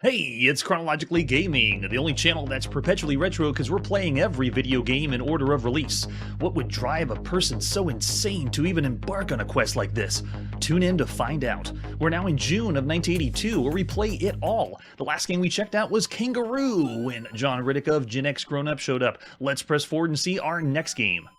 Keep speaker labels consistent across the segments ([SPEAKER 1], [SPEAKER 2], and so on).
[SPEAKER 1] Hey, it's Chronologically Gaming, the only channel that's perpetually retro because we're playing every video game in order of release. What would drive a person so insane to even embark on a quest like this? Tune in to find out. We're now in June of 1982, where we play it all. The last game we checked out was Kangaroo, when John Riddick of Gen X Grown Up showed up. Let's press forward and see our next game.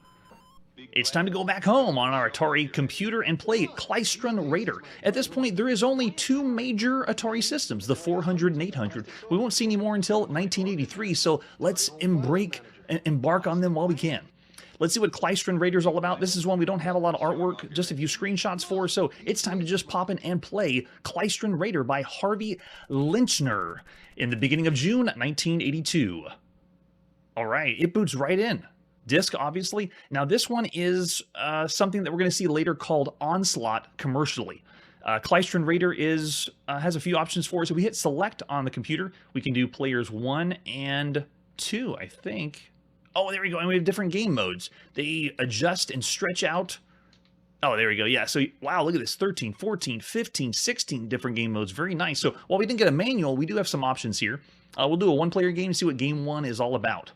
[SPEAKER 1] It's time to go back home on our Atari computer and play Klystron Raider. At this point, there is only two major Atari systems, the 400 and 800. We won't see any more until 1983, so let's embark on them while we can. Let's see what Klystron Raider is all about. This is one we don't have a lot of artwork, just a few screenshots for, so it's time to just pop in and play Klystron Raider by Harvey Lynchner in the beginning of June 1982. All right, it boots right in. Disc, obviously. Now, this one is something that we're going to see later called Onslaught commercially. Klystron Raider has a few options for us. If we hit select on the computer, we can do players 1 and 2, I think. Oh, there we go. And we have different game modes. They adjust and stretch out. Oh, there we go. Yeah, so, wow, look at this. 13, 14, 15, 16 different game modes. Very nice. So, while we didn't get a manual, we do have some options here. We'll do a one-player game and see what game 1 is all about.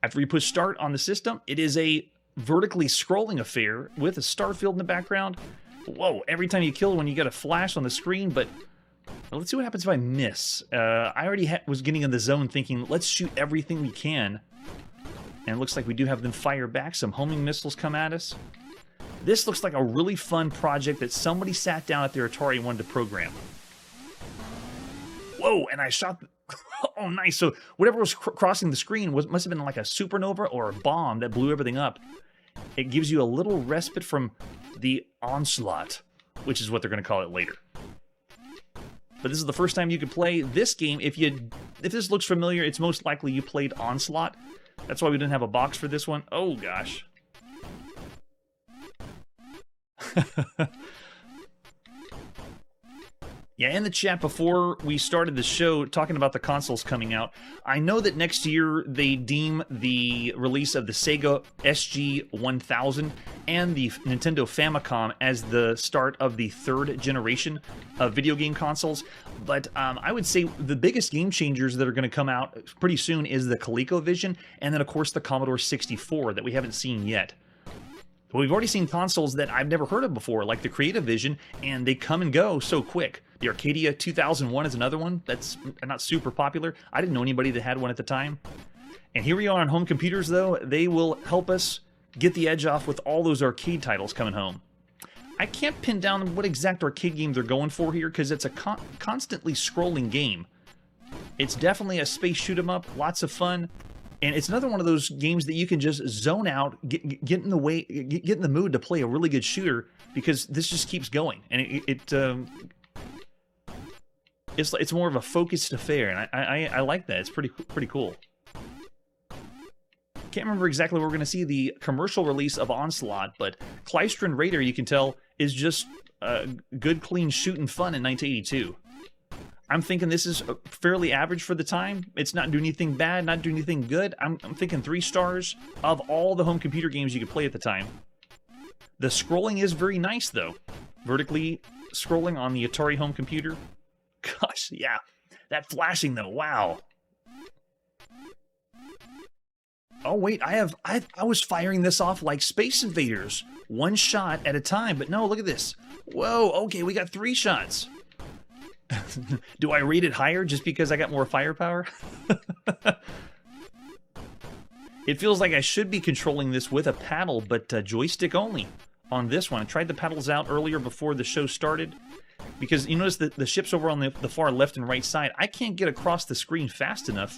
[SPEAKER 1] After you push start on the system, it is a vertically scrolling affair with a star field in the background. Whoa, every time you kill one, you get a flash on the screen, but let's see what happens if I miss. I already was getting in the zone thinking, let's shoot everything we can. And it looks like we do have them fire back. Some homing missiles come at us. This looks like a really fun project that somebody sat down at their Atari and wanted to program. Whoa, and I shot... Oh, nice. So whatever was crossing the screen must have been like a supernova or a bomb that blew everything up. It gives you a little respite from the onslaught, which is what they're going to call it later. But this is the first time you could play this game. If this looks familiar, it's most likely you played Onslaught. That's why we didn't have a box for this one. Oh, gosh. Yeah, in the chat before we started the show, talking about the consoles coming out, I know that next year they deem the release of the Sega SG-1000 and the Nintendo Famicom as the start of the third generation of video game consoles, but I would say the biggest game changers that are going to come out pretty soon is the ColecoVision, and then of course the Commodore 64 that we haven't seen yet. But we've already seen consoles that I've never heard of before, like the CreativeVision, and they come and go so quick. The Arcadia 2001 is another one that's not super popular. I didn't know anybody that had one at the time. And here we are on home computers, though. They will help us get the edge off with all those arcade titles coming home. I can't pin down what exact arcade game they're going for here, because it's a constantly scrolling game. It's definitely a space shoot-'em-up, lots of fun. And it's another one of those games that you can just zone out, get in the mood to play a really good shooter, because this just keeps going, and it's more of a focused affair, and I like that. It's pretty cool. Can't remember exactly where we're going to see the commercial release of Onslaught, but Klystron Raider, you can tell, is just good, clean shooting fun in 1982. I'm thinking this is fairly average for the time. It's not doing anything bad, not doing anything good. I'm thinking 3 stars of all the home computer games you could play at the time. The scrolling is very nice, though. Vertically scrolling on the Atari home computer. Gosh, yeah. That flashing, though, wow. Oh, wait, I was firing this off like Space Invaders. 1 shot at a time, but no, look at this. Whoa, okay, we got 3 shots. Do I rate it higher just because I got more firepower? It feels like I should be controlling this with a paddle, but joystick only on this one. I tried the paddles out earlier before the show started, because you notice that the ship's over on the far left and right side. I can't get across the screen fast enough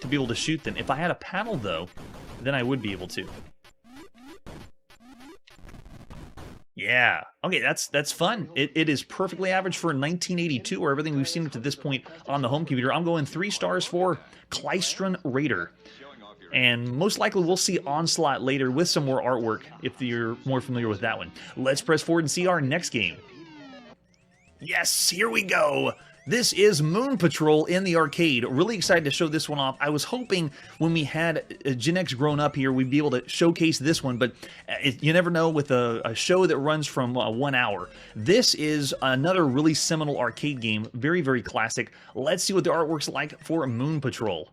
[SPEAKER 1] to be able to shoot them. If I had a paddle, though, then I would be able to. Yeah. Okay, that's fun. It is perfectly average for 1982, or everything we've seen up to this point on the home computer. I'm going 3 stars for Klystron Raider. And most likely we'll see Onslaught later with some more artwork if you're more familiar with that one. Let's press forward and see our next game. Yes, here we go. This is Moon Patrol in the arcade. Really excited to show this one off. I was hoping when we had Gen X grown up here, we'd be able to showcase this one, but you never know with a show that runs from 1 hour. This is another really seminal arcade game, very, very classic. Let's see what the artwork's like for Moon Patrol.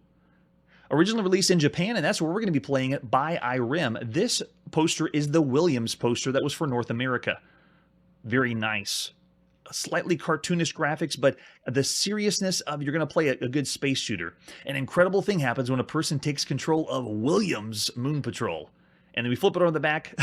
[SPEAKER 1] Originally released in Japan, and that's where we're going to be playing it, by IRIM. This poster is the Williams poster that was for North America. Very nice. Slightly cartoonish graphics, but the seriousness of you're going to play a good space shooter. An incredible thing happens when a person takes control of Williams Moon Patrol. And then we flip it on the back.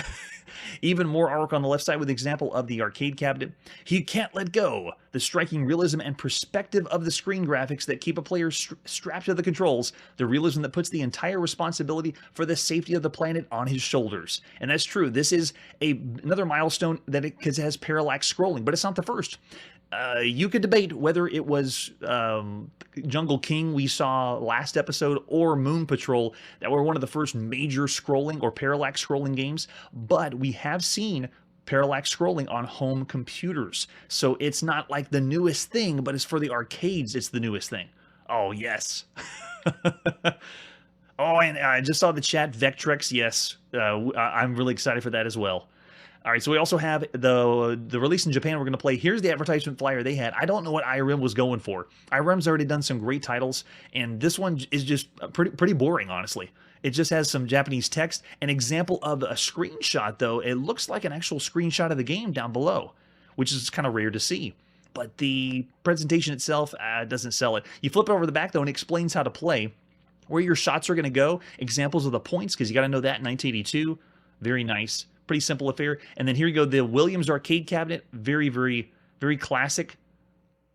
[SPEAKER 1] Even more artwork on the left side with the example of the arcade cabinet. He can't let go. The striking realism and perspective of the screen graphics that keep a player strapped to the controls. The realism that puts the entire responsibility for the safety of the planet on his shoulders. And that's true. This is another milestone that because it has parallax scrolling, but it's not the first. You could debate whether it was Jungle King we saw last episode or Moon Patrol that were one of the first major scrolling or parallax scrolling games, but we have seen parallax scrolling on home computers. So it's not like the newest thing, but it's for the arcades, it's the newest thing. Oh, yes. Oh, and I just saw the chat, Vectrex, yes. I'm really excited for that as well. All right, so we also have the release in Japan we're going to play. Here's the advertisement flyer they had. I don't know what IRIM was going for. IRIM's already done some great titles, and this one is just pretty boring, honestly. It just has some Japanese text. An example of a screenshot, though, it looks like an actual screenshot of the game down below, which is kind of rare to see. But the presentation itself doesn't sell it. You flip it over the back, though, and it explains how to play, where your shots are going to go, examples of the points, because you got to know that in 1982. Very nice. Pretty simple affair. And then here you go, the Williams arcade cabinet. Very, very, very classic.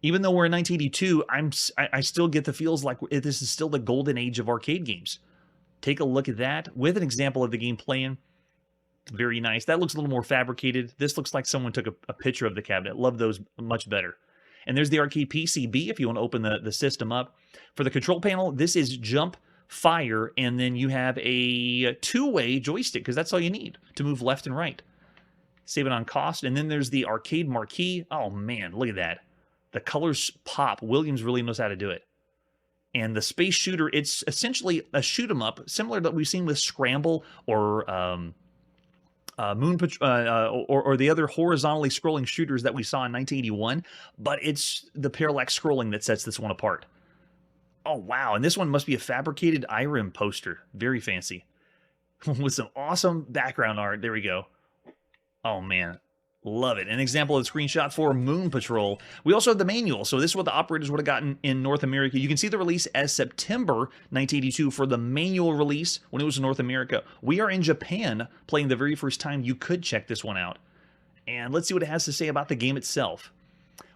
[SPEAKER 1] Even though we're in 1982, I still get the feels like this is still the golden age of arcade games. Take a look at that with an example of the game playing. Very nice. That looks a little more fabricated. This looks like someone took a picture of the cabinet. Love those much better. And there's the arcade PCB if you want to open the system up. For the control panel, this is jump, fire, and then you have a two-way joystick because that's all you need to move left and right. Save it on cost. And then there's the arcade marquee. Oh man, look at that. The colors pop. Williams really knows how to do it. And the space shooter, it's essentially a shoot 'em up, similar to what we've seen with Scramble or Moon Patrol, or the other horizontally scrolling shooters that we saw in 1981. But it's the parallax scrolling that sets this one apart. Oh, wow. And this one must be a fabricated IRIM poster. Very fancy. With some awesome background art. There we go. Oh, man. Love it. An example of the screenshot for Moon Patrol. We also have the manual. So this is what the operators would have gotten in North America. You can see the release as September 1982 for the manual release when it was in North America. We are in Japan playing the very first time. You could check this one out. And let's see what it has to say about the game itself.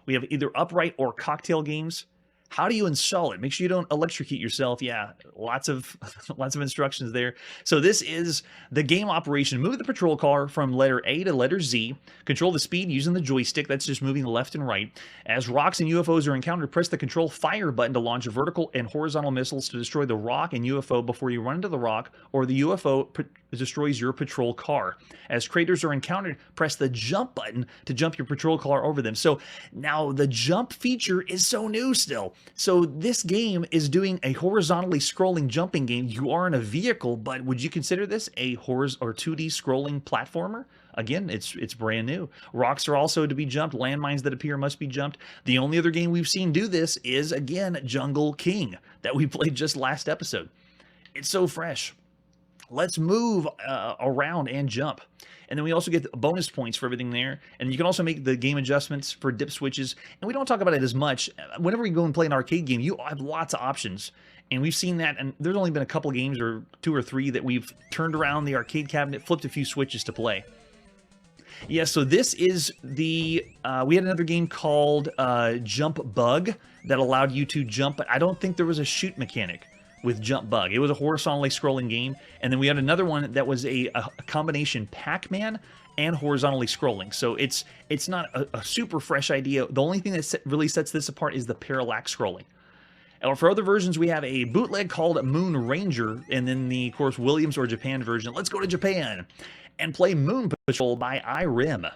[SPEAKER 1] We have either upright or cocktail games. How do you install it? Make sure you don't electrocute yourself. Yeah, lots of instructions there. So this is the game operation. Move the patrol car from letter A to letter Z. Control the speed using the joystick. That's just moving left and right. As rocks and UFOs are encountered, press the control fire button to launch vertical and horizontal missiles to destroy the rock and UFO before you run into the rock, or the UFO destroys your patrol car. As craters are encountered, press the jump button to jump your patrol car over them. So now the jump feature is so new still. So this game is doing a horizontally scrolling jumping game. You are in a vehicle, but would you consider this a horizontal or 2D scrolling platformer? Again, it's brand new. Rocks are also to be jumped. Landmines that appear must be jumped. The only other game we've seen do this is, again, Jungle King that we played just last episode. It's so fresh. Let's move around and jump. And then we also get bonus points for everything there. And you can also make the game adjustments for dip switches. And we don't talk about it as much. Whenever you go and play an arcade game, you have lots of options. And we've seen that. And there's only been a couple games, or 2 or 3, that we've turned around the arcade cabinet, flipped a few switches to play. Yeah, so this is the... we had another game called Jump Bug that allowed you to jump. But I don't think there was a shoot mechanic with Jump Bug. It was a horizontally scrolling game. And then we had another one that was a combination Pac-Man and horizontally scrolling. So it's not a super fresh idea. The only thing that really sets this apart is the parallax scrolling. And for other versions, we have a bootleg called Moon Ranger, and then the, of course, Williams or Japan version. Let's go to Japan and play Moon Patrol by IRIM.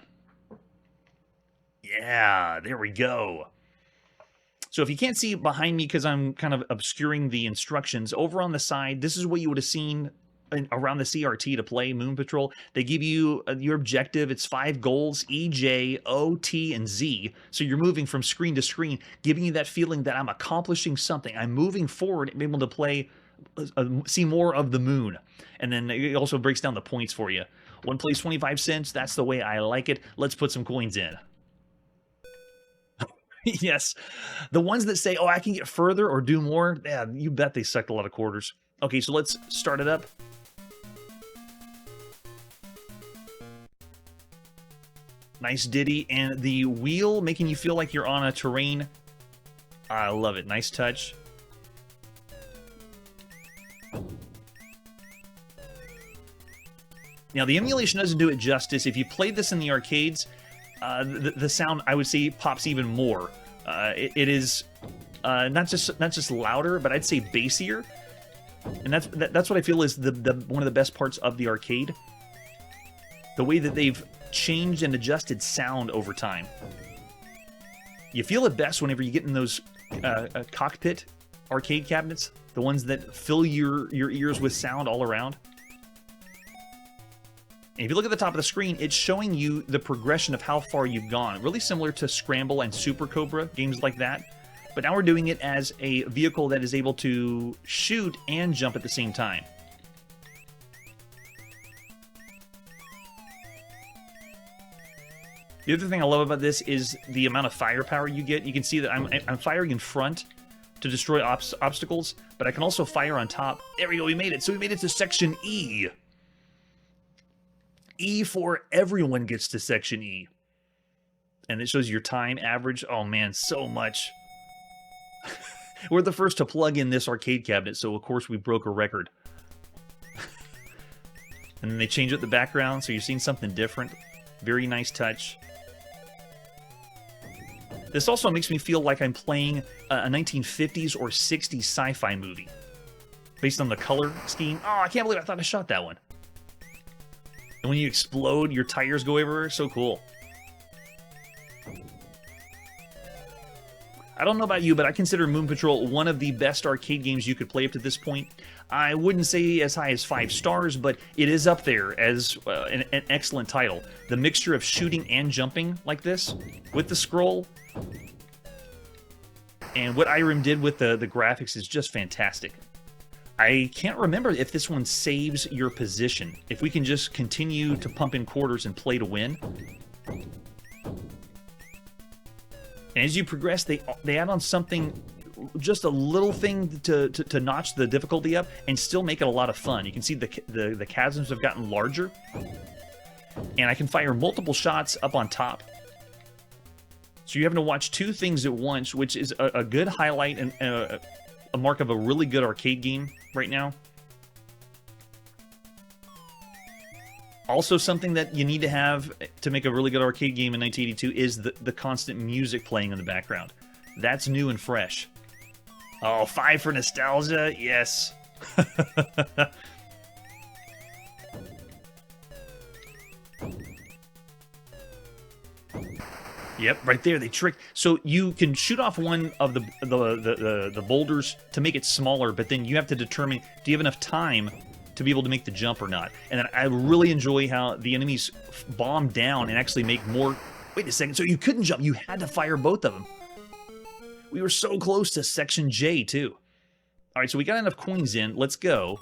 [SPEAKER 1] Yeah, there we go. So if you can't see behind me because I'm kind of obscuring the instructions, over on the side, this is what you would have seen around the CRT to play Moon Patrol. They give you your objective. It's 5 goals: E, J, O, T, and Z. So you're moving from screen to screen, giving you that feeling that I'm accomplishing something. I'm moving forward and able to play, see more of the moon. And then it also breaks down the points for you. One plays 25 cents. That's the way I like it. Let's put some coins in. Yes. The ones that say, oh, I can get further or do more, yeah, you bet they sucked a lot of quarters. Okay, so let's start it up. Nice ditty, and the wheel making you feel like you're on a terrain. I love it. Nice touch. Now, the emulation doesn't do it justice. If you played this in the arcades, the sound, I would say, pops even more. It is not just louder, but I'd say bassier, and that's what I feel is one of the best parts of the arcade. The way that they've changed and adjusted sound over time. You feel it best whenever you get in those cockpit arcade cabinets, the ones that fill your ears with sound all around. And if you look at the top of the screen, it's showing you the progression of how far you've gone. Really similar to Scramble and Super Cobra, games like that. But now we're doing it as a vehicle that is able to shoot and jump at the same time. The other thing I love about this is the amount of firepower you get. You can see that I'm firing in front to destroy obstacles, but I can also fire on top. There we go, we made it. So we made it to Section E. E for everyone gets to Section E. And it shows your time average. Oh man, so much. We're the first to plug in this arcade cabinet, so of course we broke a record. And then they change up the background, so you're seeing something different. Very nice touch. This also makes me feel like I'm playing a 1950s or 60s sci-fi movie. Based on the color scheme. Oh, I can't believe I thought I shot that one. And when you explode, your tires go everywhere. So cool. I don't know about you, but I consider Moon Patrol one of the best arcade games you could play up to this point. I wouldn't say as high as 5 stars, but it is up there as an excellent title. The mixture of shooting and jumping like this, with the scroll, and what Irem did with the graphics is just fantastic. I can't remember if this one saves your position. If we can just continue to pump in quarters and play to win. And as you progress, they add on something, just a little thing to notch the difficulty up and still make it a lot of fun. You can see the chasms have gotten larger. And I can fire multiple shots up on top. So you're having to watch 2 things at once, which is a good highlight and a mark of a really good arcade game right now. Also, something that you need to have to make a really good arcade game in 1982 is the constant music playing in the background. That's new and fresh. Oh, 5 for nostalgia? Yes. Yep, right there, they tricked. So you can shoot off one of the boulders to make it smaller, but then you have to determine, do you have enough time to be able to make the jump or not? And then I really enjoy how the enemies bomb down and actually make more... Wait a second, so you couldn't jump, you had to fire both of them. We were so close to Section J, too. Alright, so we got enough coins in, let's go.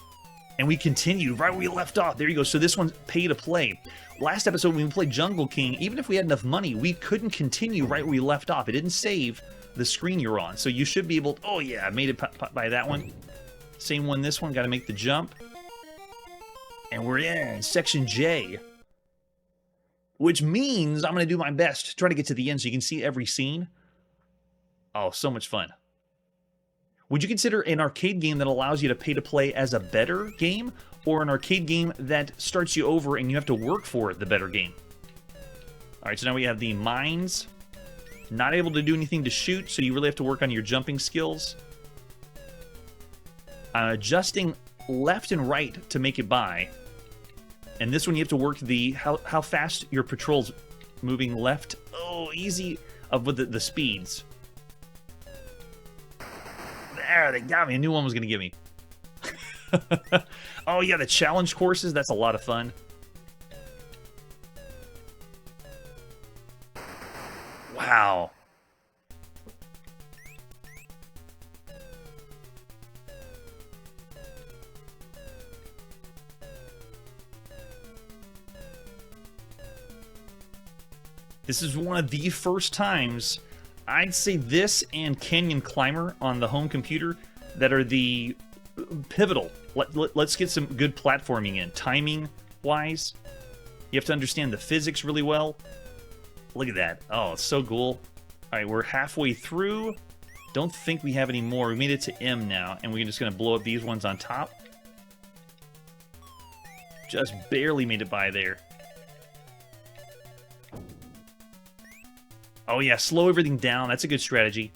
[SPEAKER 1] And we continued right where we left off. There you go, so this one's pay to play. Last episode, when we played Jungle King, even if we had enough money, we couldn't continue right where we left off. It didn't save the screen you're on. So you should be able to... Oh yeah, I made it by that one. Same one, this one, got to make the jump. And we're in Section J. Which means I'm going to do my best to try to get to the end so you can see every scene. Oh, so much fun. Would you consider an arcade game that allows you to pay to play as a better game, or an arcade game that starts you over and you have to work for the better game? Alright, so now we have the mines. Not able to do anything to shoot, so you really have to work on your jumping skills. Adjusting left and right to make it by. And this one you have to work how fast your patrol's moving left. Oh, easy with the speeds. There, they got me. I knew one was going to get me. Oh, yeah, the challenge courses. That's a lot of fun. Wow. This is one of the first times, I'd say this and Canyon Climber on the home computer, that are the pivotal. Let's get some good platforming in. Timing-wise, you have to understand the physics really well. Look at that. Oh, it's so cool. All right, we're halfway through. Don't think we have any more. We made it to M now, and we're just going to blow up these ones on top. Just barely made it by there. Oh yeah, slow everything down. That's a good strategy.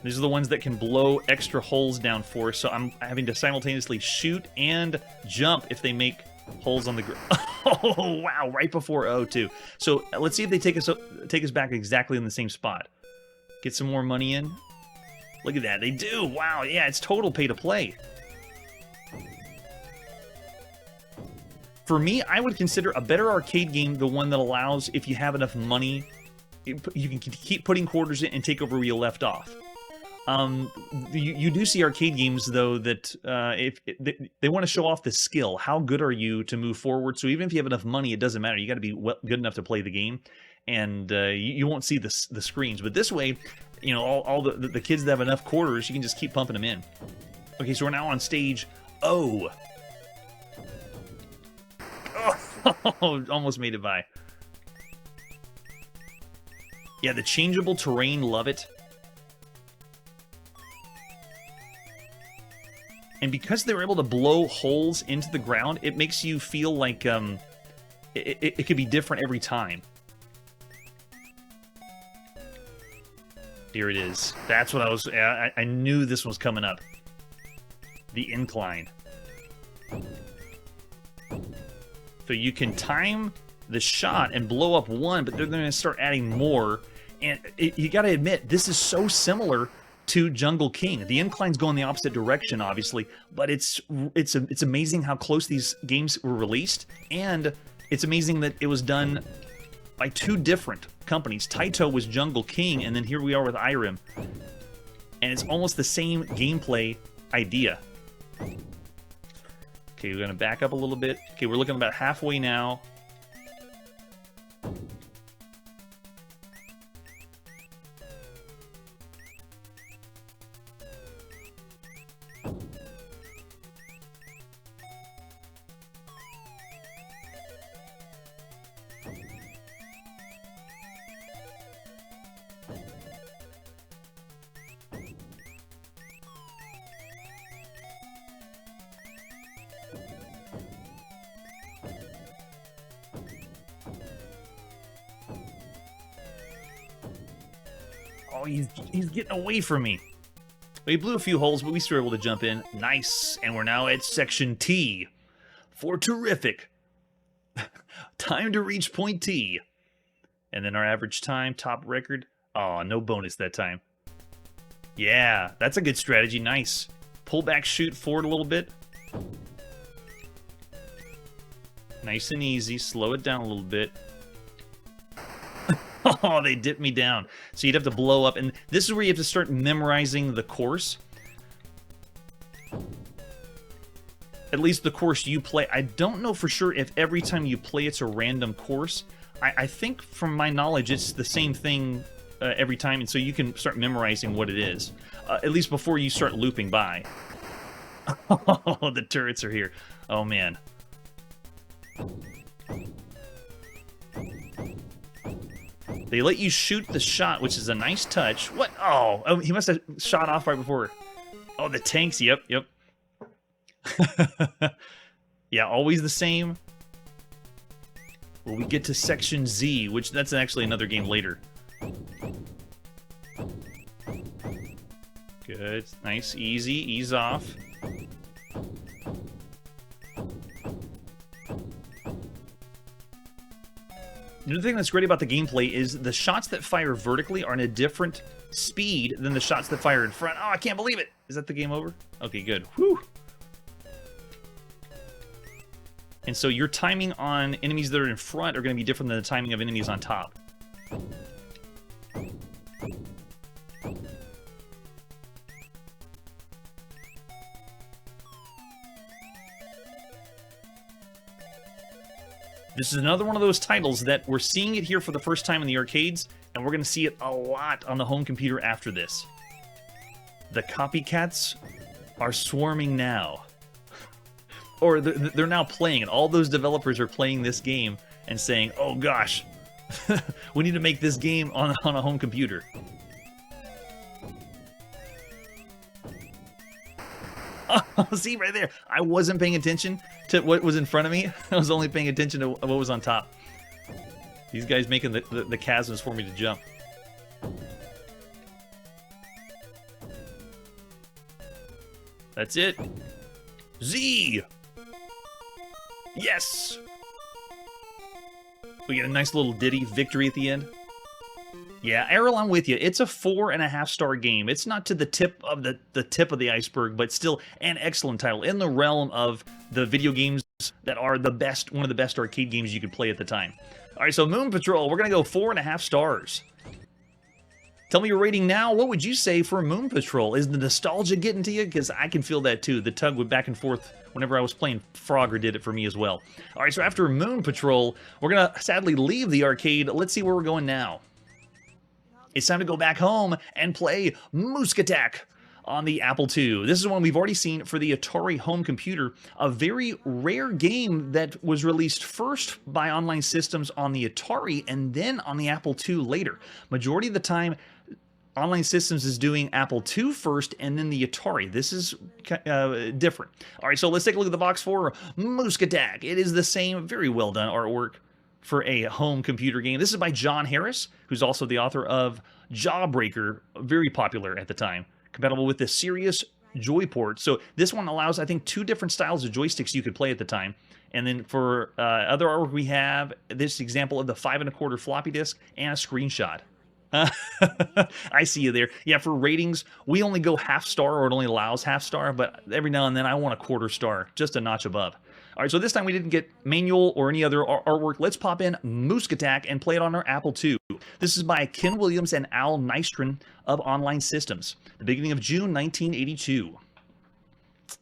[SPEAKER 1] These are the ones that can blow extra holes down for us, so I'm having to simultaneously shoot and jump if they make holes on the ground. Oh, wow, right before O, too. So let's see if they take us back exactly in the same spot. Get some more money in. Look at that, they do. Wow, yeah, it's total pay to play. For me, I would consider a better arcade game the one that allows, if you have enough money, you can keep putting quarters in and take over where you left off. You do see arcade games, though, that if they want to show off the skill. How good are you to move forward? So even if you have enough money, it doesn't matter. You got to be good enough to play the game, and you won't see the screens. But this way, you know, all the kids that have enough quarters, you can just keep pumping them in. Okay, so we're now on stage O. Oh, almost made it by. Yeah, the changeable terrain, love it. And because they were able to blow holes into the ground, it makes you feel like it could be different every time. Here it is. That's what I was... I knew this was coming up. The incline. So you can time the shot and blow up one, but they're going to start adding more. And you got to admit, this is so similar to Jungle King. The incline's going the opposite direction, obviously, but it's amazing how close these games were released, and it's amazing that it was done by two different companies. Taito was Jungle King, and then here we are with Irem. And it's almost the same gameplay idea. Okay, we're going to back up a little bit. Okay, we're looking about halfway now. Oh, he's getting away from me. We blew a few holes, but we still were able to jump in. Nice. And we're now at section T. For terrific. Time to reach point T. And then our average time, top record. Oh, no bonus that time. Yeah, that's a good strategy. Nice. Pull back, shoot forward a little bit. Nice and easy. Slow it down a little bit. Oh, they dipped me down. So you'd have to blow up. And this is where you have to start memorizing the course. At least the course you play. I don't know for sure if every time you play it's a random course. I think from my knowledge it's the same thing every time. And so you can start memorizing what it is. At least before you start looping by. Oh, the turrets are here. Oh, man. They let you shoot the shot, which is a nice touch. What? Oh, he must have shot off right before. Oh, the tanks. Yep. Yeah, always the same. Well, we get to section Z, which that's actually another game later. Good. Nice. Easy. Ease off. The thing that's great about the gameplay is the shots that fire vertically are in a different speed than the shots that fire in front. Oh, I can't believe it! Is that the game over? Okay, good. Whew! And so your timing on enemies that are in front are going to be different than the timing of enemies on top. This is another one of those titles that we're seeing it here for the first time in the arcades, and we're going to see it a lot on the home computer after this. The copycats are swarming now. Or they're now playing it. All those developers are playing this game and saying, oh gosh, we need to make this game on a home computer. Oh, see right there, I wasn't paying attention to what was in front of me. I was only paying attention to what was on top. These guys making the chasms for me to jump. That's it. Z! Yes! We get a nice little ditty victory at the end. Yeah, Errol, I'm with you. It's a 4.5-star game. It's not to the tip of the tip of the iceberg, but still an excellent title in the realm of the video games that are the best, one of the best arcade games you could play at the time. All right, so Moon Patrol, we're gonna go 4.5 stars. Tell me your rating now. What would you say for Moon Patrol? Is the nostalgia getting to you? Because I can feel that too. The tug went back and forth whenever I was playing. Frogger did it for me as well. All right, so after Moon Patrol, we're going to sadly leave the arcade. Let's see where we're going now. It's time to go back home and play Mouskattack on the Apple II. This is one we've already seen for the Atari home computer, a very rare game that was released first by Online Systems on the Atari and then on the Apple II later. Majority of the time, Online Systems is doing Apple II first and then the Atari. This is different. All right, so let's take a look at the box for Mouskattack. It is the same, very well done artwork for a home computer game. This is by John Harris, who's also the author of Jawbreaker, very popular at the time. Compatible with the Sirius Joyport. So this one allows, I think, 2 different styles of joysticks you could play at the time. And then for other artwork, we have this example of the 5 1/4 floppy disk and a screenshot. I see you there. Yeah, for ratings, we only go half star, or it only allows half star, but every now and then I want a 1/4 star, just a notch above. All right, so this time we didn't get manual or any other artwork. Let's pop in Mouskattack and play it on our Apple II. This is by Ken Williams and Al Nystrom of Online Systems, the beginning of June 1982.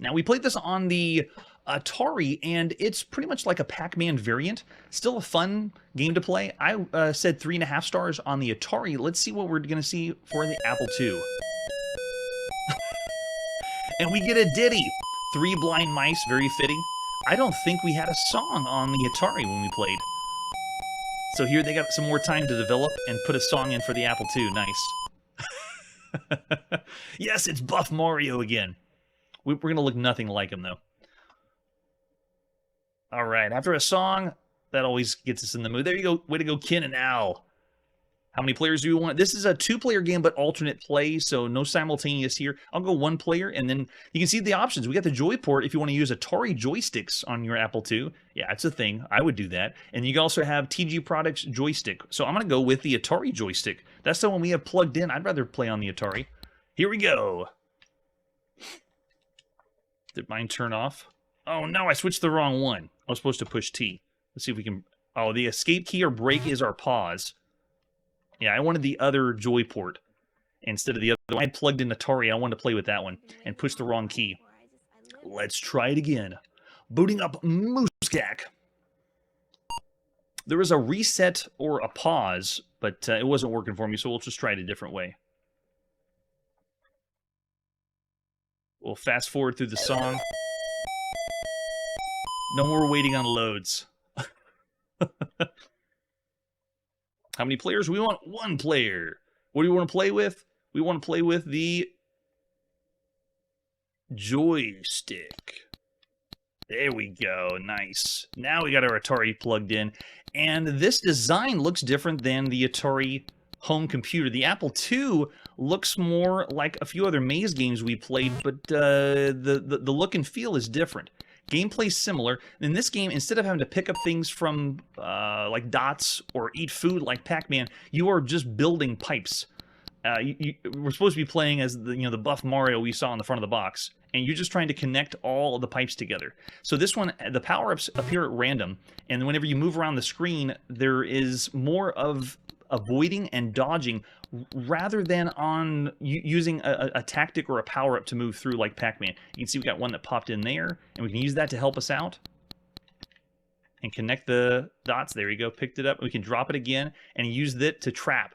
[SPEAKER 1] Now, we played this on the Atari, and it's pretty much like a Pac-Man variant. Still a fun game to play. I said 3.5 stars on the Atari. Let's see what we're going to see for the Apple II. And we get a ditty. 3 blind mice, very fitting. I don't think we had a song on the Atari when we played. So here they got some more time to develop and put a song in for the Apple II. Nice. Yes, it's Buff Mario again. We're going to look nothing like him, though. All right, after a song, that always gets us in the mood. There you go. Way to go, Ken and Al. How many players do you want? This is a 2-player game, but alternate play, so no simultaneous here. I'll go 1 player, and then you can see the options. We got the Joyport if you want to use Atari joysticks on your Apple II. Yeah, it's a thing. I would do that. And you can also have TG Products joystick. So I'm going to go with the Atari joystick. That's the one we have plugged in. I'd rather play on the Atari. Here we go. Did mine turn off? Oh, no, I switched the wrong one. I was supposed to push T. Let's see if we can... Oh, the escape key or break is our pause. Yeah, I wanted the other Joyport instead of the other one. I had plugged in Atari. I wanted to play with that one and pushed the wrong key. Let's try it again. Booting up Mouskattack. There was a reset or a pause, but it wasn't working for me, so we'll just try it a different way. We'll fast forward through the song. No more waiting on loads. How many players? We want 1 player. What do we want to play with? We want to play with the joystick. There we go. Nice. Now we got our Atari plugged in. And this design looks different than the Atari home computer. The Apple II looks more like a few other maze games we played, but the look and feel is different. Gameplay's similar. In this game, instead of having to pick up things from like dots or eat food like Pac-Man, you are just building pipes. We're supposed to be playing as the buff Mario we saw in the front of the box, and you're just trying to connect all of the pipes together. So this one, the power-ups appear at random, and whenever you move around the screen, there is more of avoiding and dodging rather than on using a tactic or a power-up to move through like Pac-Man. You can see we got one that popped in there, and we can use that to help us out and connect the dots. There you go, picked it up. We can drop it again and use it to trap.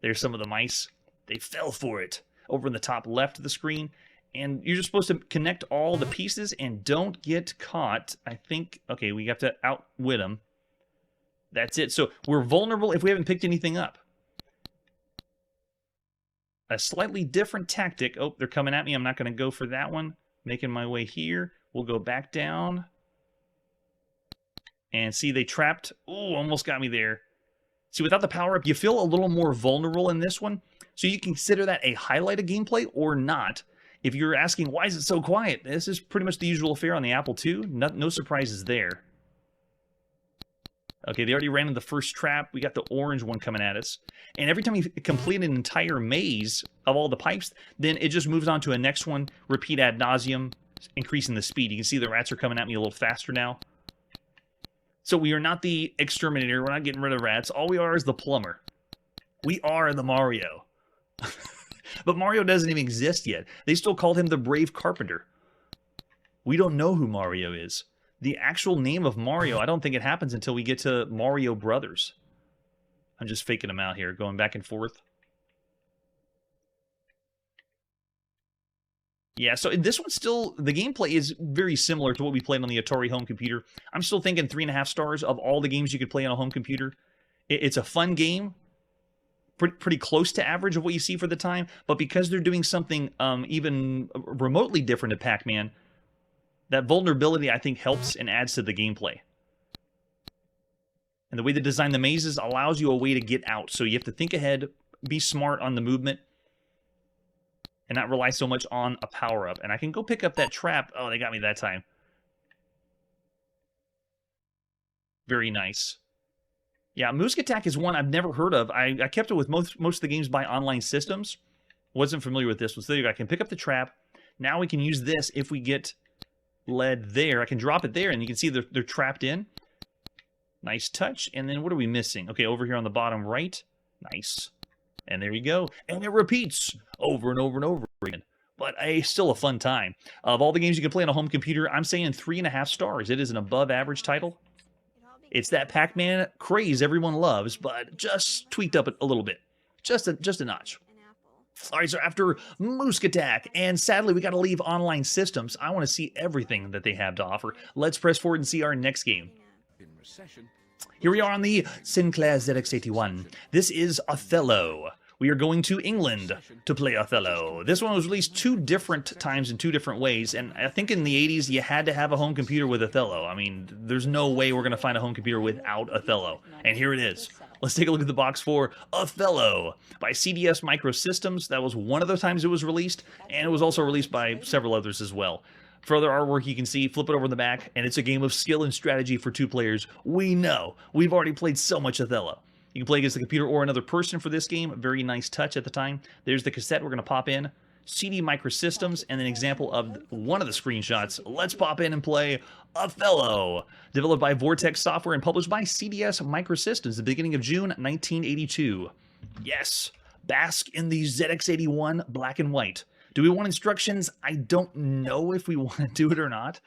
[SPEAKER 1] There's some of the mice. They fell for it over in the top left of the screen. And you're just supposed to connect all the pieces and don't get caught. I think, okay, we have to outwit them. That's it. So we're vulnerable if we haven't picked anything up. A slightly different tactic. Oh, they're coming at me. I'm not going to go for that one. Making my way here. We'll go back down. And see, they trapped. Ooh, almost got me there. See, without the power-up, you feel a little more vulnerable in this one. So you can consider that a highlight of gameplay or not. If you're asking, why is it so quiet? This is pretty much the usual fare on the Apple II. No surprises there. Okay, they already ran in the first trap. We got the orange one coming at us. And every time you complete an entire maze of all the pipes, then it just moves on to a next one, repeat ad nauseum, increasing the speed. You can see the rats are coming at me a little faster now. So we are not the exterminator. We're not getting rid of rats. All we are is the plumber. We are the Mario. But Mario doesn't even exist yet. They still called him the Brave Carpenter. We don't know who Mario is. The actual name of Mario, I don't think it happens until we get to Mario Brothers. I'm just faking them out here, going back and forth. Yeah, so this one still, the gameplay is very similar to what we played on the Atari home computer. I'm still thinking 3.5 stars of all the games you could play on a home computer. It's a fun game, pretty close to average of what you see for the time, but because they're doing something even remotely different to Pac-Man, that vulnerability, I think, helps and adds to the gameplay. And the way they design the mazes allows you a way to get out. So you have to think ahead, be smart on the movement, and not rely so much on a power-up. And I can go pick up that trap. Oh, they got me that time. Very nice. Yeah, Mouskattack is one I've never heard of. I kept it with most of the games by online systems. Wasn't familiar with this one. So there you go. I can pick up the trap. Now we can use this if we get led there. I can drop it there, and you can see they're trapped in. Nice touch. And then what are we missing? Okay, over here on the bottom right. Nice. And there you go. And it repeats over and over and over again. But still a fun time. Of all the games you can play on a home computer, I'm saying 3.5 stars. It is an above-average title. It's that Pac-Man craze everyone loves, but just tweaked up a little bit. Just a notch. All right, so after Mouskattack, and sadly we got to leave online systems, I want to see everything that they have to offer. Let's press forward and see our next game. Here we are on the Sinclair ZX81. This is Othello. We are going to England to play Othello. This one was released 2 different times in 2 different ways, and I think in the 80s you had to have a home computer with Othello. I mean, there's no way we're going to find a home computer without Othello. And here it is. Let's take a look at the box for Othello by CDS Microsystems. That was one of the times it was released, and it was also released by several others as well. Further artwork you can see, flip it over in the back, and it's a game of skill and strategy for 2 players. We know. We've already played so much Othello. You can play against the computer or another person for this game. Very nice touch at the time. There's the cassette we're going to pop in. CD Microsystems, and an example of one of the screenshots. Let's pop in and play Othello. Developed by Vortex Software and published by CDS Microsystems, the beginning of June 1982. Yes, bask in the ZX81 black and white. Do we want instructions? I don't know if we want to do it or not.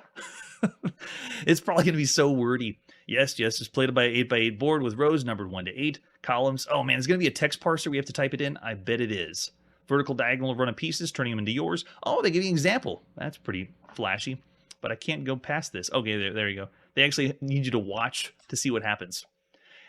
[SPEAKER 1] It's probably going to be so wordy. Yes, it's played by an 8x8 board with rows numbered 1 to 8, columns. Oh man, it's going to be a text parser we have to type it in. I bet it is. Vertical diagonal run of pieces, turning them into yours. Oh, they give you an example. That's pretty flashy, but I can't go past this. Okay, there you go. They actually need you to watch to see what happens.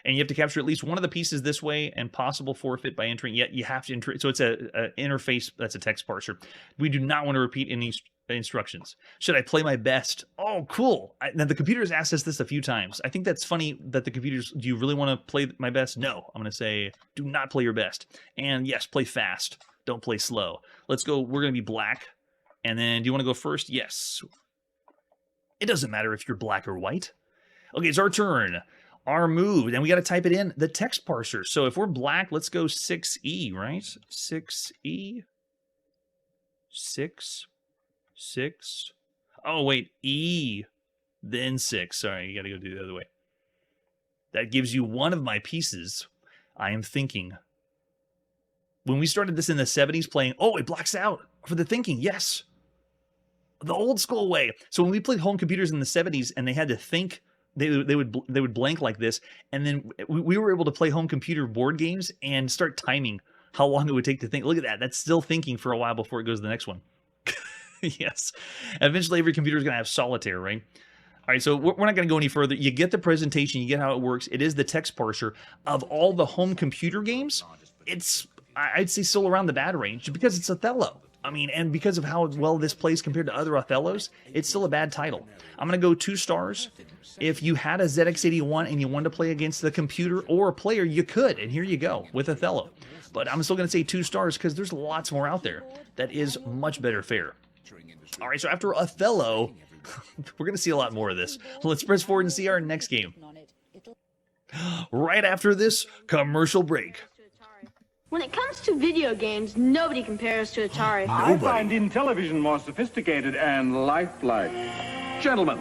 [SPEAKER 1] And you have to capture at least one of the pieces this way, and possible forfeit by entering. Yet you have to enter. So it's a interface that's a text parser. We do not want to repeat any instructions. Should I play my best? Oh, cool. Now the computer's asked us this a few times. I think that's funny that the computers, do you really want to play my best? No. I'm going to say, do not play your best. And yes, play fast. Don't play slow. Let's go. We're going to be black. And then, do you want to go first? Yes. It doesn't matter if you're black or white. Okay, it's our turn. Our move, and we got to type it in the text parser. So if we're black, let's go 6E, right? 6E. 6. Oh, wait, E, then 6. Sorry, you got to go do it the other way. That gives you one of my pieces. I am thinking. When we started this in the 70s playing, oh, it blacks out for the thinking, yes. The old school way. So when we played home computers in the 70s and they had to think, they would blank like this, and then we were able to play home computer board games and start timing how long it would take to think. Look at that. That's still thinking for a while before it goes to the next one. Yes. Eventually, every computer is going to have solitaire, right? All right, so we're not going to go any further. You get the presentation. You get how it works. It is the text parser. Of all the home computer games, it's, I'd say, still around the bad range because it's Othello. I mean, and because of how well this plays compared to other Othellos, it's still a bad title. I'm going to go 2 stars. If you had a ZX81 and you wanted to play against the computer or a player, you could, and here you go with Othello. But I'm still going to say 2 stars because there's lots more out there that is much better fare. All right, so after Othello, we're going to see a lot more of this. Let's press forward and see our next game. Right after this commercial break.
[SPEAKER 2] When it comes to video games, nobody compares to Atari.
[SPEAKER 3] I find Intellivision more sophisticated and lifelike.
[SPEAKER 4] Gentlemen,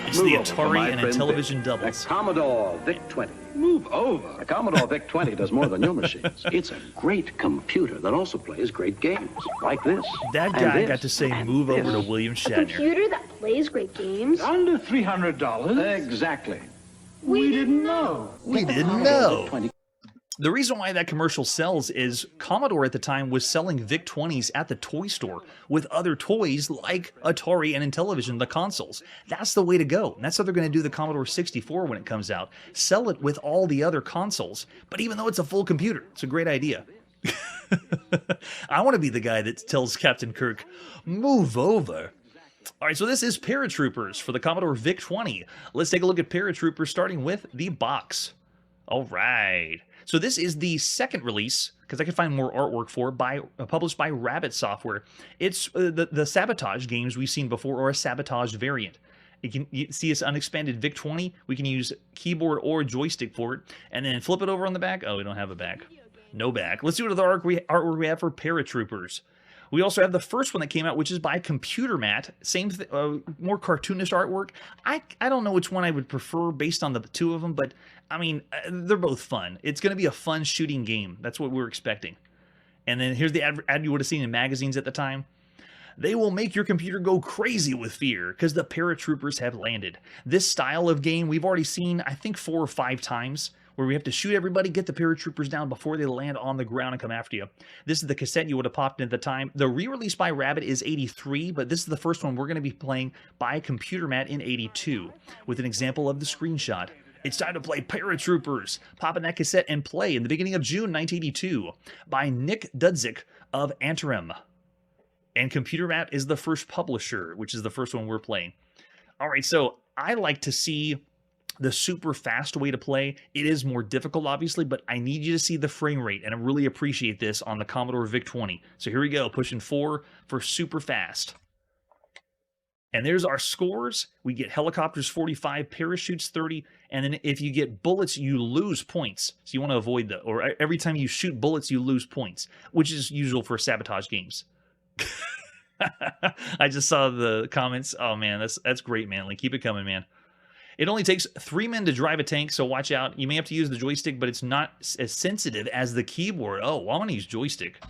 [SPEAKER 1] it's the Atari and Intellivision doubles.
[SPEAKER 4] The Commodore VIC-20.
[SPEAKER 3] Move over.
[SPEAKER 4] The Commodore VIC-20 does more than your machines. It's a great computer that also plays great games, like this.
[SPEAKER 1] That guy got to say move over to William
[SPEAKER 2] A
[SPEAKER 1] Shatner.
[SPEAKER 2] computer that plays great games?
[SPEAKER 3] Under $300?
[SPEAKER 4] Exactly.
[SPEAKER 3] We didn't know.
[SPEAKER 1] We didn't know.
[SPEAKER 4] VIC-20.
[SPEAKER 1] The reason why that commercial sells is Commodore at the time was selling VIC-20s at the toy store with other toys like Atari and Intellivision, the consoles. That's the way to go. And that's how they're going to do the Commodore 64 when it comes out. Sell it with all the other consoles. But even though it's a full computer, it's a great idea. I want to be the guy that tells Captain Kirk, move over. All right, so this is Paratroopers for the Commodore VIC-20. Let's take a look at Paratroopers starting with the box. All right. So this is the second release, because I can find more artwork for, published by Rabbit Software. It's the Sabotage games we've seen before, or a Sabotage variant. You see this unexpanded VIC-20. We can use keyboard or joystick for it, and then flip it over on the back. Oh, we don't have a back. No back. Let's do it with the artwork we have for Paratroopers. We also have the first one that came out, which is by Computer Matt. Same, more cartoonish artwork. I don't know which one I would prefer based on the two of them, but I mean, they're both fun. It's going to be a fun shooting game. That's what we're expecting. And then here's the ad you would have seen in magazines at the time. They will make your computer go crazy with fear because the Paratroopers have landed. This style of game we've already seen, I think, 4 or 5 times, where we have to shoot everybody, get the Paratroopers down before they land on the ground and come after you. This is the cassette you would have popped in at the time. The re-release by Rabbit is 83, but this is the first one we're going to be playing by Computer Matt in 82, with an example of the screenshot. It's time to play Paratroopers. Pop in that cassette and play in the beginning of June 1982 by Nick Dudzik of Antrim. And Computer Matt is the first publisher, which is the first one we're playing. All right, so I like to see the super fast way to play. It is more difficult, obviously, but I need you to see the frame rate, and I really appreciate this on the Commodore VIC-20. So here we go, pushing 4 for super fast. And there's our scores. We get helicopters 45, parachutes 30, and then if you get bullets, you lose points. So you want to avoid that, or every time you shoot bullets, you lose points, which is usual for Sabotage games. I just saw the comments. Oh man, that's great, man. Like, keep it coming, man. It only takes 3 men to drive a tank, so watch out. You may have to use the joystick, but it's not as sensitive as the keyboard. Oh, well, I'm going to use joystick.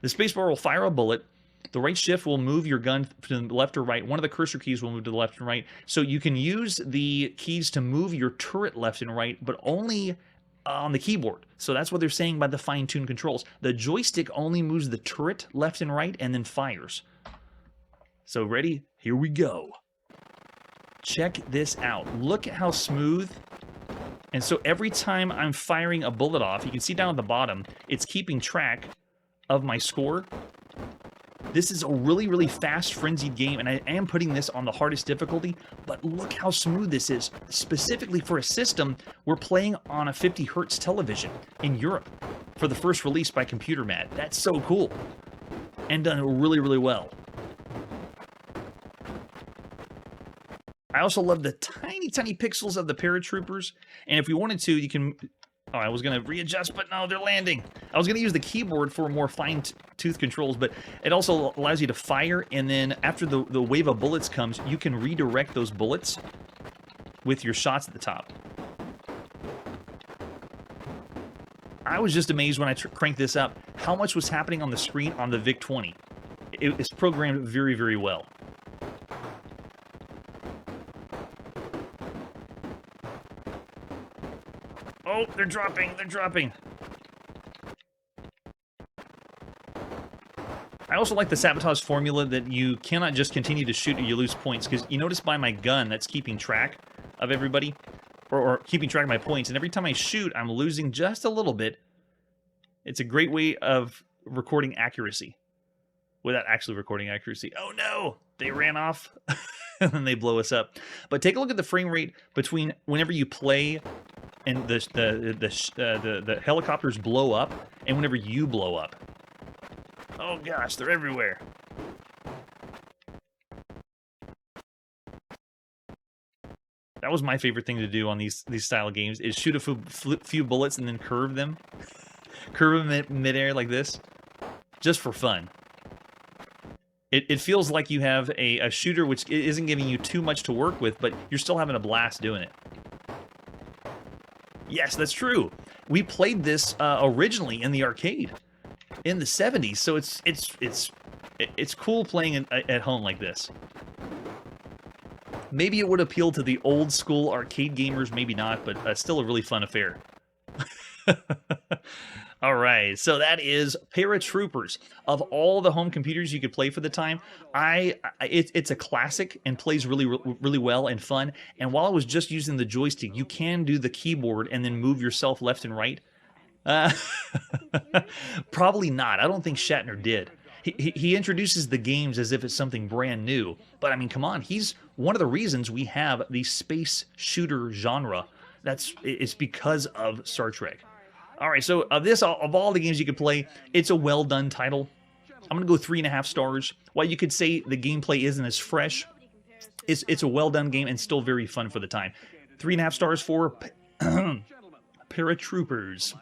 [SPEAKER 1] The spacebar will fire a bullet. The right shift will move your gun to the left or right. One of the cursor keys will move to the left and right. So you can use the keys to move your turret left and right, but only on the keyboard. So that's what they're saying by the fine-tuned controls. The joystick only moves the turret left and right and then fires. So ready? Here we go. Check this out. Look at how smooth. And so every time I'm firing a bullet off, you can see down at the bottom, it's keeping track of my score. This is a really, really fast, frenzied game, and I am putting this on the hardest difficulty, but look how smooth this is. Specifically for a system, we're playing on a 50 Hertz television in Europe for the first release by Computer Matt. That's so cool. And done really, really well. also love the tiny, tiny pixels of the Paratroopers. And if you wanted to, you can... Oh, I was going to readjust, but no, they're landing. I was going to use the keyboard for more fine-tooth controls, but it also allows you to fire, and then after the wave of bullets comes, you can redirect those bullets with your shots at the top. I was just amazed when I cranked this up how much was happening on the screen on the VIC-20. It's programmed very, very well. Oh, they're dropping, they're dropping. I also like the sabotage formula that you cannot just continue to shoot or you lose points, because you notice by my gun that's keeping track of everybody, or keeping track of my points, and every time I shoot, I'm losing just a little bit. It's a great way of recording accuracy without actually recording accuracy. Oh no, they ran off and then they blow us up. But take a look at the frame rate between whenever you play and the helicopters blow up and whenever you blow up. Oh gosh, they're everywhere. That was my favorite thing to do on these style of games, is shoot a few bullets and then curve them. Curve them in midair like this, just for fun. It feels like you have a shooter which isn't giving you too much to work with, but you're still having a blast doing it. Yes, that's true. We played this originally in the arcade in the 70s, so it's cool playing at home like this. Maybe it would appeal to the old school arcade gamers, maybe not, but still a really fun affair. All right, so that is Paratroopers. Of all the home computers you could play for the time, it's a classic and plays really well and fun. And while I was just using the joystick, you can do the keyboard and then move yourself left and right. Probably not. I don't think Shatner did. He introduces the games as if it's something brand new. But I mean, come on, he's one of the reasons we have the space shooter genre. It's because of Star Trek. All right, so of all the games you could play, it's a well-done title. I'm going to go 3.5 stars. While you could say the gameplay isn't as fresh, it's a well-done game and still very fun for the time. 3.5 stars for Paratroopers.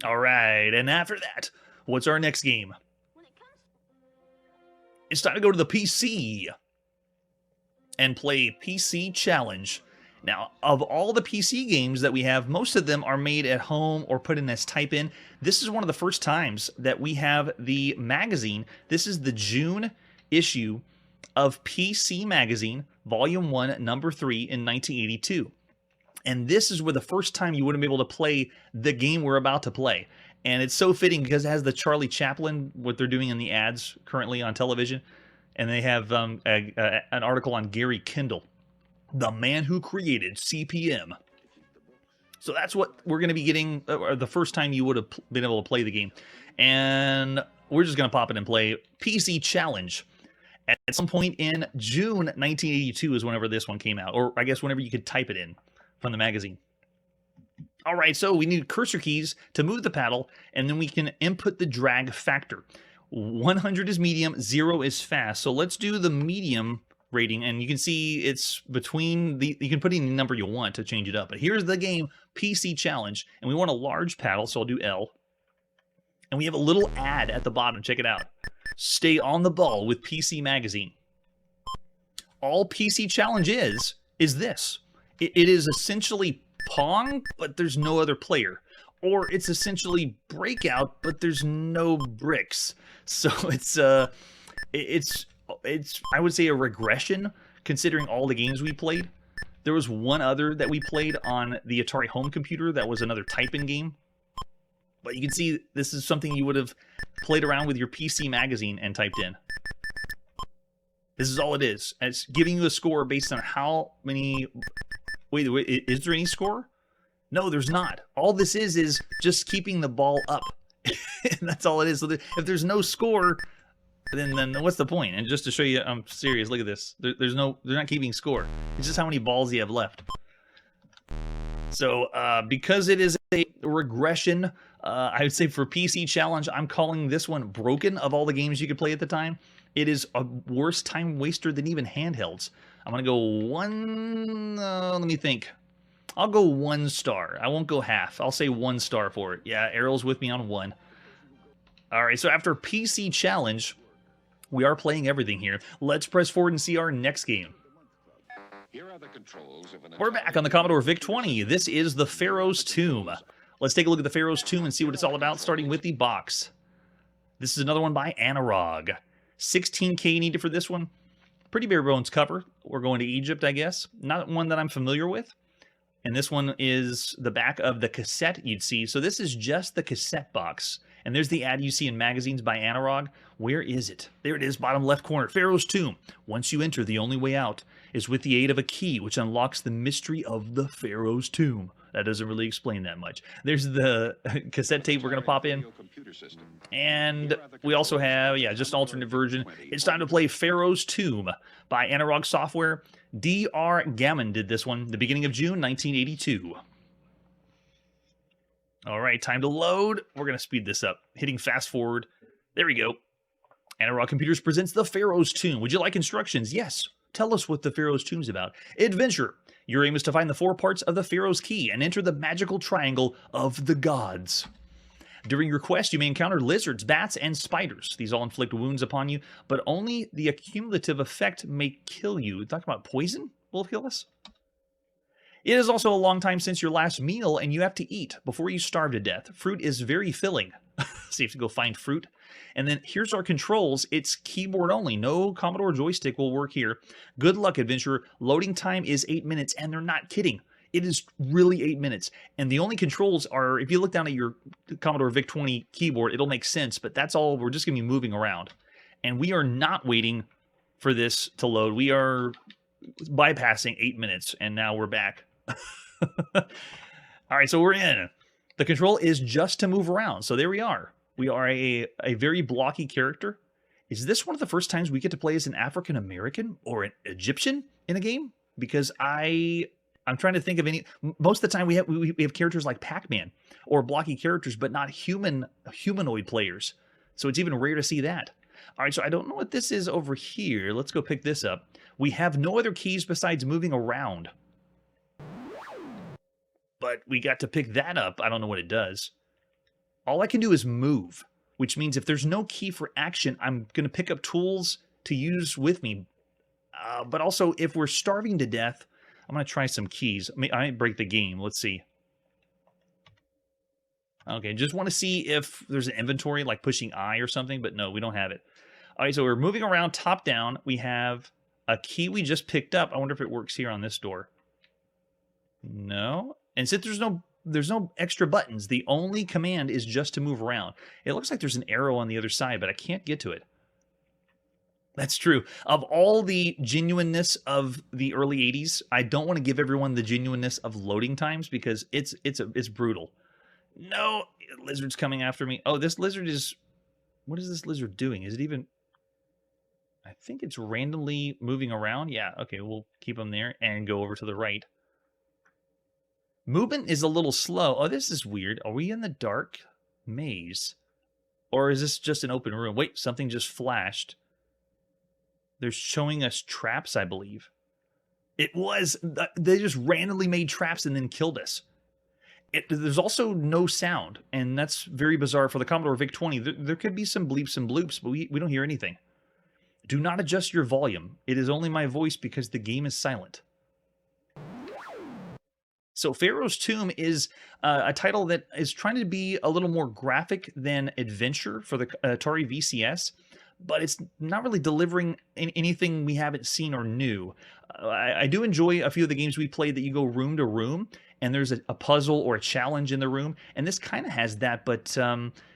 [SPEAKER 1] All right, and after that, what's our next game? It's time to go to the PC and play PCchallenge. Now, of all the PC games that we have, most of them are made at home or put in as type-in. This is one of the first times that we have the magazine. This is the June issue of PC Magazine, Volume 1, Number 3 in 1982. And this is where the first time you wouldn't be able to play the game we're about to play. And it's so fitting because it has the Charlie Chaplin, what they're doing in the ads currently on television. And they have an article on Gary Kindle, the man who created CPM. So that's what we're going to be getting the first time you would have been able to play the game. And we're just going to pop it and play PCchallenge. At some point in June 1982 is whenever this one came out. Or I guess whenever you could type it in from the magazine. All right, so we need cursor keys to move the paddle, and then we can input the drag factor. 100 is medium, 0 is fast. So let's do the medium rating, and you can see it's between you can put in the number you want to change it up. But here's the game, PCchallenge, and we want a large paddle, so I'll do L. And we have a little ad at the bottom. Check it out. Stay on the ball with PC Magazine. All PCchallenge is this. It is essentially Pong, but there's no other player. Or it's essentially Breakout, but there's no bricks. So it's I would say a regression considering all the games we played. There was one other that we played on the Atari home computer that was another type-in game. But you can see this is something you would have played around with your PC Magazine and typed in. This is all it is. It's giving you a score based on how many... Wait, is there any score? No, there's not. All this is just keeping the ball up. And that's all it is. So if there's no score, then what's the point? And just to show you I'm serious, look at this. They're not keeping score. It's just how many balls you have left. So because it is a regression, I would say for PCchallenge, I'm calling this one broken of all the games you could play at the time. It is a worse time waster than even handhelds. I'm going to go one... let me think. I'll go 1 star. I won't go half. I'll say 1 star for it. Yeah, Errol's with me on 1. All right, so after PC Challenge, we are playing everything here. Let's press forward and see our next game.
[SPEAKER 5] Here are the controls of an
[SPEAKER 1] We're back on the Commodore VIC-20. This is the Pharaoh's Tomb. Let's take a look at the Pharaoh's Tomb and see what it's all about, starting with the box. This is another one by Analog. 16K needed for this one. Pretty bare bones cover. We're going to Egypt, I guess. Not one that I'm familiar with. And this one is the back of the cassette you'd see. So this is just the cassette box. And there's the ad you see in magazines by Analog. Where is it? There it is, bottom left corner. Pharaoh's Tomb. Once you enter, the only way out is with the aid of a key, which unlocks the mystery of the Pharaoh's Tomb. That doesn't really explain that much. There's the cassette tape we're going to pop in. And we also have, yeah, just an alternate version. It's time to play Pharaoh's Tomb by Analog Software. D.R. Gammon did this one, the beginning of June, 1982. All right, time to load. We're going to speed this up. Hitting fast forward. There we go. Analog Computers presents the Pharaoh's Tomb. Would you like instructions? Yes. Tell us what the Pharaoh's Tomb's about. Adventure. Your aim is to find the 4 parts of the Pharaoh's Key and enter the magical triangle of the gods. During your quest, you may encounter lizards, bats, and spiders. These all inflict wounds upon you, but only the accumulative effect may kill you. Talking about poison will kill us? It is also a long time since your last meal, and you have to eat before you starve to death. Fruit is very filling. So you have to go find fruit. And then here's our controls. It's keyboard only. No Commodore joystick will work here. Good luck, adventurer. Loading time is 8 minutes, and they're not kidding. It is really 8 minutes. And the only controls are, if you look down at your Commodore VIC-20 keyboard, it'll make sense, but that's all. We're just going to be moving around. And we are not waiting for this to load. We are bypassing 8 minutes, and now we're back. All right, so we're in. The control is just to move around. So there we are. We are a very blocky character. Is this one of the first times we get to play as an African American or an Egyptian in a game? Because I'm trying to think of any. Most of the time we have characters like Pac-Man or blocky characters, but not humanoid players. So it's even rare to see that. All right, so I don't know what this is over here. Let's go pick this up. We have no other keys besides moving around. But we got to pick that up. I don't know what it does. All I can do is move, which means if there's no key for action, I'm going to pick up tools to use with me. But also, if we're starving to death, I'm going to try some keys. I might break the game. Let's see. Okay, just want to see if there's an inventory, like pushing I or something, but no, we don't have it. All right, so we're moving around top down. We have a key we just picked up. I wonder if it works here on this door. No. And since there's no extra buttons, the only command is just to move around. It looks like there's an arrow on the other side, but I can't get to it. That's true. Of all the genuineness of the early 80s, I don't want to give everyone the genuineness of loading times because it's brutal. No, lizard's coming after me. Oh, this lizard is... What is this lizard doing? Is it even... I think it's randomly moving around. Yeah, okay, we'll keep him there and go over to the right. Movement is a little slow. Oh, this is weird. Are we in the dark maze? Or is this just an open room? Wait, something just flashed. They're showing us traps, I believe. It was... They just randomly made traps and then killed us. There's also no sound, and that's very bizarre for the Commodore VIC-20. There could be some bleeps and bloops, but we don't hear anything. Do not adjust your volume. It is only my voice because the game is silent. So Pharaoh's Tomb is a title that is trying to be a little more graphic than adventure for the Atari VCS, but it's not really delivering anything we haven't seen or new. I do enjoy a few of the games we played that you go room to room, and there's a puzzle or a challenge in the room, and this kind of has that, but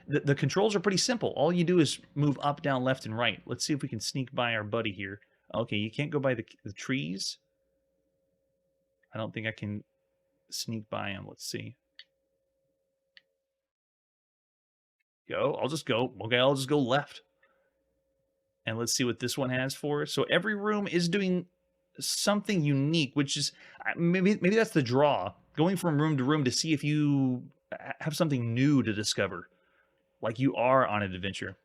[SPEAKER 1] the controls are pretty simple. All you do is move up, down, left, and right. Let's see if we can sneak by our buddy here. Okay, you can't go by the trees. I don't think I can sneak by him. Let's see. Go. I'll just go. Okay, I'll just go left. And let's see what this one has for us. So every room is doing something unique, which is maybe that's the draw. Going from room to room to see if you have something new to discover, like you are on an adventure.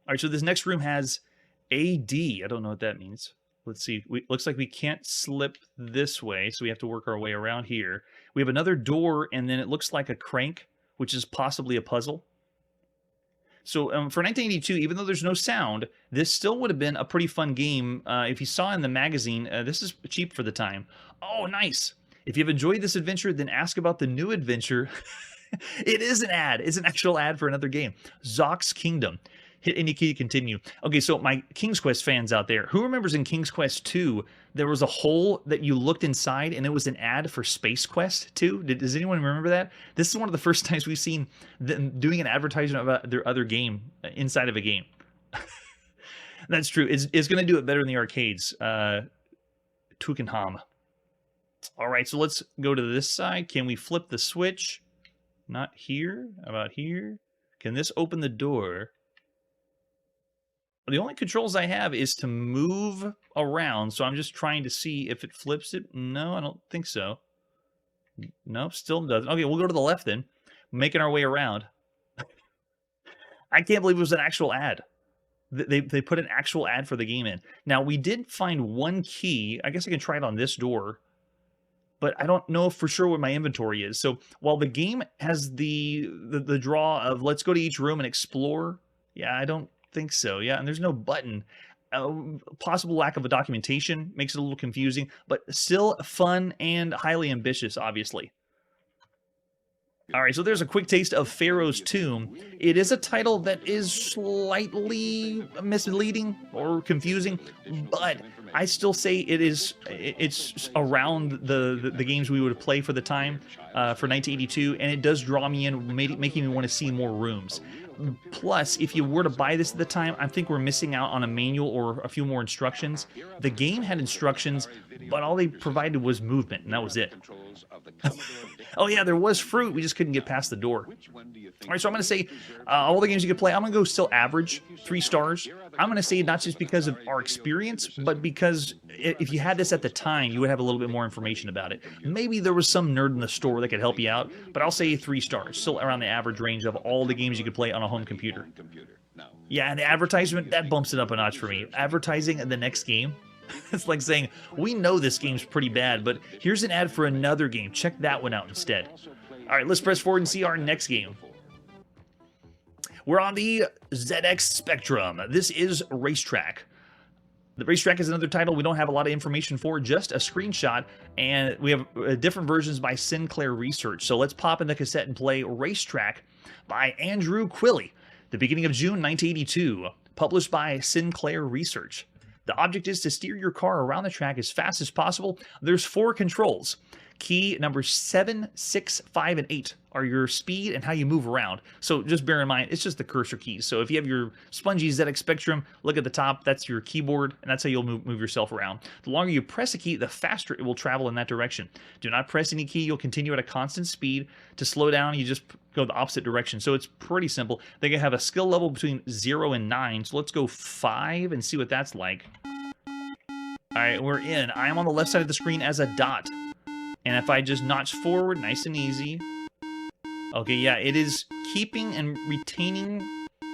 [SPEAKER 1] All right, so this next room has AD. I don't know what that means. Let's see. Looks like we can't slip this way, so we have to work our way around here. We have another door, and then it looks like a crank, which is possibly a puzzle. So for 1982, even though there's no sound, this still would have been a pretty fun game. If you saw in the magazine, this is cheap for the time. Oh, nice. If you've enjoyed this adventure, then ask about the new adventure. It is an ad. It's an actual ad for another game. Zock's Kingdom. Hit any key to continue. Okay, so my King's Quest fans out there, who remembers in King's Quest 2, there was a hole that you looked inside and it was an ad for Space Quest 2? Does anyone remember that? This is one of the first times we've seen them doing an advertisement about their other game inside of a game. That's true. It's going to do it better in the arcades. Twickenham. All right, so let's go to this side. Can we flip the switch? Not here. How about here? Can this open the door? The only controls I have is to move around, so I'm just trying to see if it flips it. No, I don't think so. No, still doesn't. Okay, we'll go to the left then. Making our way around. I can't believe it was an actual ad. They put an actual ad for the game in. Now, we did find one key. I guess I can try it on this door. But I don't know for sure what my inventory is. So while the game has the draw of let's go to each room and explore, yeah, I don't think so. Yeah, and there's no button. Possible lack of a documentation makes it a little confusing, but still fun and highly ambitious, obviously. All right, so there's a quick taste of Pharaoh's Tomb. It is a title that is slightly misleading or confusing, but I still say it's around the games we would play for the time for 1982, and it does draw me in, making me want to see more rooms. Plus, if you were to buy this at the time, I think we're missing out on a manual or a few more instructions. The game had instructions, but all they provided was movement, and that was it. Oh yeah, there was fruit. We just couldn't get past the door. All right, so I'm going to say all the games you could play, I'm going to go still average, 3 stars. I'm going to say not just because of our experience, but because if you had this at the time, you would have a little bit more information about it. Maybe there was some nerd in the store that could help you out, but I'll say 3 stars, still around the average range of all the games you could play on a home computer. Yeah, and the advertisement, that bumps it up a notch for me. Advertising the next game, it's like saying, we know this game's pretty bad, but here's an ad for another game. Check that one out instead. All right, let's press forward and see our next game. We're on the ZX Spectrum. This is Racetrack. The Racetrack is another title we don't have a lot of information for, just a screenshot, and we have different versions by Sinclair Research. So let's pop in the cassette and play Racetrack by Andrew Quilley, the beginning of June 1982, published by Sinclair Research. The object is to steer your car around the track as fast as possible. There's 4 controls. Key numbers 7, 6, 5, and 8 are your speed and how you move around. So just bear in mind, it's just the cursor keys. So if you have your spongy ZX Spectrum, look at the top, that's your keyboard, and that's how you'll move yourself around. The longer you press a key, the faster it will travel in that direction. Do not press any key, you'll continue at a constant speed. To slow down, you just go the opposite direction. So it's pretty simple. They can have a skill level between 0 and 9, so let's go 5 and see what that's like. All right, we're in. I am on the left side of the screen as a dot. And if I just notch forward, nice and easy. Okay, yeah, it is keeping and retaining